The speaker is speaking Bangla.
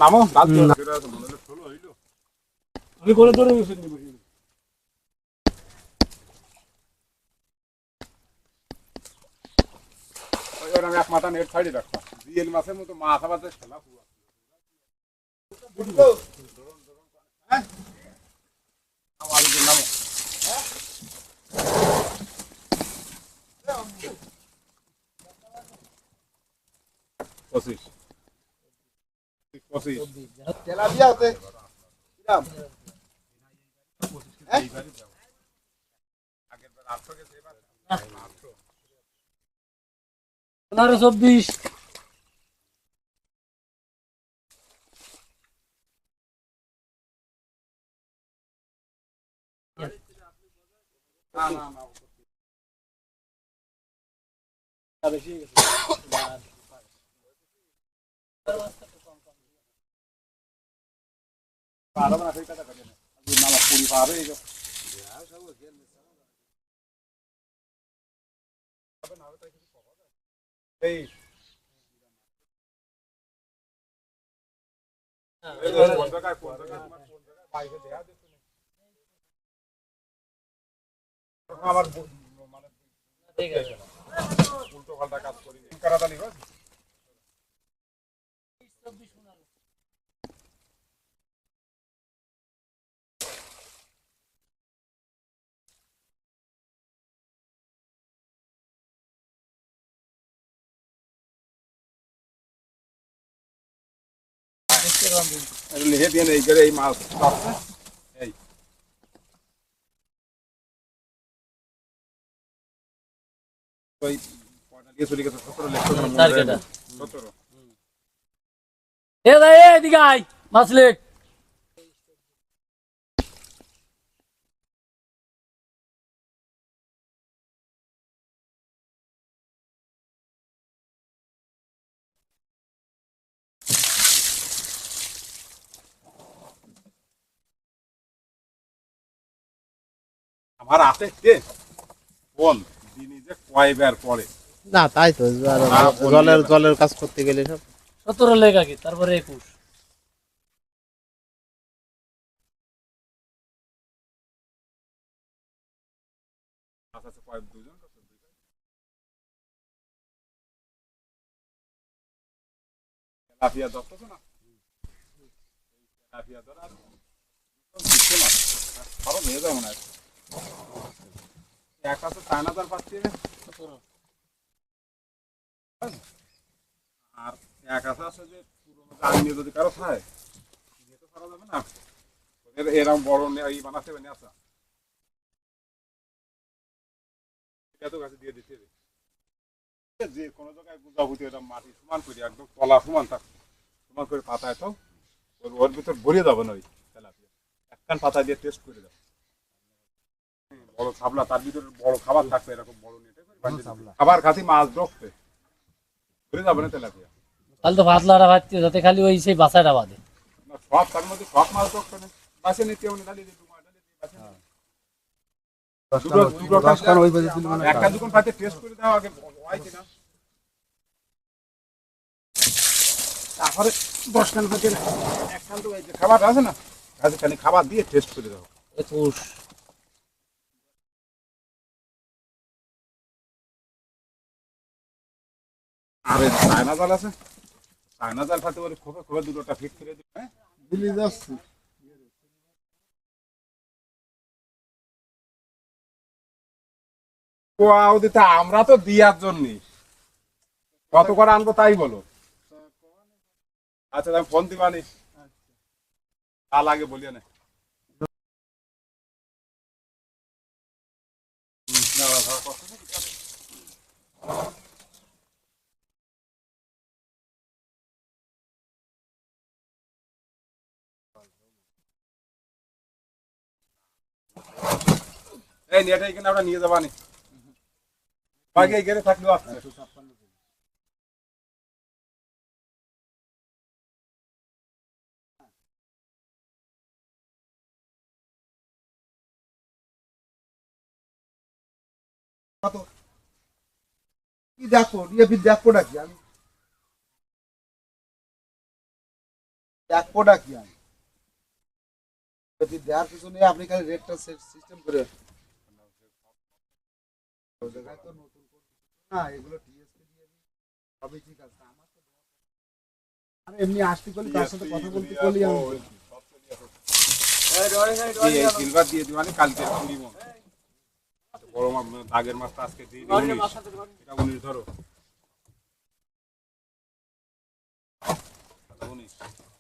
নামো আমি করে ধরে আমি এক মাথা নেট ছাড়ি রাখতাম রিয়েল মাছের মতো মাছ আবার খেলা পনেরো 24 আমার মানে উল্টো পাল্টা কাজ করি কারাতালি হয় লিখে দিয়ে এই মাছ এই ওই পয়টা দিয়ে চলে গেছে 17 লেখ 17 এ ভাই এদিকে আয় মাছ লেক আমার আছে কে কোন দিনই যে কয়বার পরে না তাই তো জলের কাজ করতে গেলে সব 17 লেক আগে তারপরে 21 আছে কয় দুজন লাফিয়া দত্ত না লাফিয়া ধরা দিচ্ছে না আরো মেয়ে যায় মনে হয় এক আছে চায়নাদার পাচ্ছি আর এক আছে আছে যে পুরোনো গাড়ি নিয়ে যদি কারো খায় যেতে পারা যাবে না ওদের এরকম বড় ই বানাতে হবে না এত গাছে দিয়ে দিতে হবে যে কোনো জায়গায় গুজাগুজি এরকম মাটি সমান করে একদম তলা সমান থাকবে সমান করে পাতায় তো ওর ভিতর ভরিয়ে যাবে না ওই তেলাপিয়া একখান পাতা দিয়ে টেস্ট করে দাও বড় ছাবলা তার ভিতরে বড় খাবার থাকবে এরকম বড় নেটে খাবার খাতি মাছ ঢুকবে ভরে যাবে না তেলাপিয়া তাহলে তো ভাতলাটা ভাততে যাতে খালি ওই সেই বাসাটা বাদে সব তার মধ্যে সব মাছ ঢুকবে না বাসে নিতে হবে ডালি দিয়ে একটা দুটো পাতে টেস্ট করে দাও আগে হয় কিনা তারপরে 10 খান পাতে এক খান তো এই যে খাবার আছে না কাজে খালি খাবার দিয়ে টেস্ট করে দাও 21 আরে চায়না জাল আছে চায়না জাল পাতে ওরে খোপে খোপে দুটোটা ফিট করে দিবে হ্যাঁ দিলি যাচ্ছে কোয়াও দিতে আমরা তো দিয়ার জন্য কত করে আনবো তাই বলো আচ্ছা আমি ফোন দিবানি কাল আগে বলিও না এই নেটে এখানে আমরা নিয়ে যাবানি বাকি এই গেলে থাকলেও আসছে কত কি দেখো ডিএপি দেখোটা কি আমি দেখোটা কি আমি যদি দেওয়ার কিছু নেই আপনি খালি রেটটা সিস্টেম করে ওই জায়গায় তো নতুন করে না এগুলো টিএসপি দিয়ে সবই ঠিক আছে আমার তো আমি এমনি আসতে করলে তার সাথে কথা বলতে করলি আমি সিলভার দিয়ে দিবানি কালকে 20 মণ বড় মাছ দাগের মাছ আজকে দিয়ে 19 এটা 19 ধরো 19